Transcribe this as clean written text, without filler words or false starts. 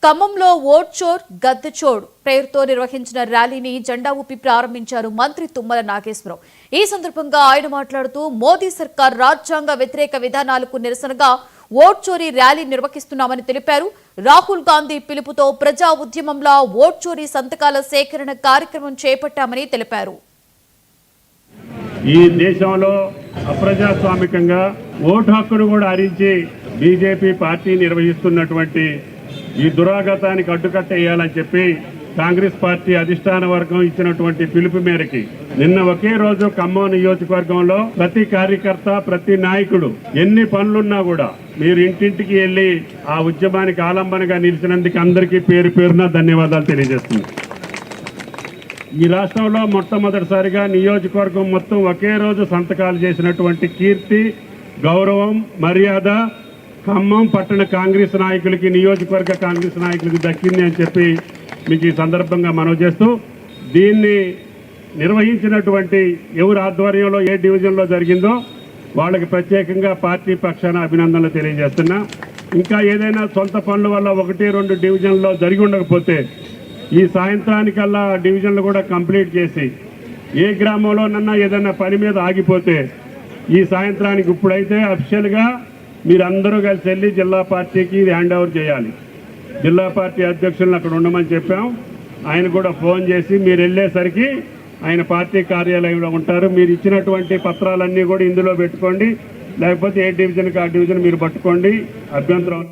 ఖమ్మంలో ఓట్ చోర్ గద్దె చోర్ పేరుతో నిర్వహించిన ర్యాలీని జెండా ఊపి ప్రారంభించారు మంత్రి తుమ్మల నాగేశ్వరరావు. ఈ సందర్భంగా ఆయన మాట్లాడుతూ మోదీ సర్కార్ రాజ్యాంగ వ్యతిరేక విధానాలకు నిరసనగా ఓట్ చోరీ ర్యాలీ నిర్వహిస్తున్నామని తెలిపారు. రాహుల్ గాంధీ పిలుపుతో ప్రజా ఉద్యమంలో ఓట్ చోరీ సంతకాల సేకరణ కార్యక్రమం చేపట్టామని తెలిపారు. ఈ దేశంలో అప్రజాస్వామికంగా ఓటు హక్కును కూడా హరించి బీజేపీ పార్టీ నిర్వహిస్తున్నటువంటి ఈ దురాగతానికి అడ్డుకట్టేయాలని చెప్పి కాంగ్రెస్ పార్టీ అధిష్టాన వర్గం ఇచ్చినటువంటి పిలుపు మేరకి నిన్న ఒకే రోజు ఖమ్మం నియోజకవర్గంలో ప్రతి కార్యకర్త ప్రతి నాయకుడు ఎన్ని పనులున్నా కూడా మీరు ఇంటింటికి వెళ్లి ఆ ఉద్యమానికి ఆలంబనగా నిలిచినందుకు అందరికీ పేరు పేరున ధన్యవాదాలు తెలియజేస్తున్నాను. ఈ రాష్ట్రంలో మొట్టమొదటిసారిగా నియోజకవర్గం మొత్తం ఒకే రోజు సంతకాలు చేసినటువంటి కీర్తి, గౌరవం, మర్యాద ఖమ్మం పట్టణ కాంగ్రెస్ నాయకులకి, నియోజకవర్గ కాంగ్రెస్ నాయకులకి దక్కింది అని చెప్పి మీకు ఈ సందర్భంగా మనవి చేస్తూ, దీన్ని నిర్వహించినటువంటి ఎవరి ఆధ్వర్యంలో ఏ డివిజన్లో జరిగిందో వాళ్ళకి ప్రత్యేకంగా పార్టీ పక్షాన అభినందనలు తెలియజేస్తున్నా. ఇంకా ఏదైనా సొంత పనుల వల్ల 1-2 డివిజన్లో జరిగి ఉండకపోతే ఈ సాయంత్రానికల్లా డివిజన్లు కూడా కంప్లీట్ చేసి ఏ గ్రామంలోనన్నా ఏదైనా పని మీద ఆగిపోతే ఈ సాయంత్రానికి ఇప్పుడైతే అఫీషియల్గా మీరందరూ కలిసి వెళ్ళి జిల్లా పార్టీకి హ్యాండ్ ఓవర్ చేయాలి. జిల్లా పార్టీ అధ్యక్షులను అక్కడ ఉండమని చెప్పాం. ఆయన కూడా ఫోన్ చేసి మీరు వెళ్ళేసరికి ఆయన పార్టీ కార్యాలయంలో ఉంటారు. మీరు ఇచ్చినటువంటి పత్రాలన్నీ కూడా ఇందులో పెట్టుకోండి, లేకపోతే ఏ డివిజన్కి ఆ డివిజన్ మీరు పట్టుకోండి, అభ్యంతరం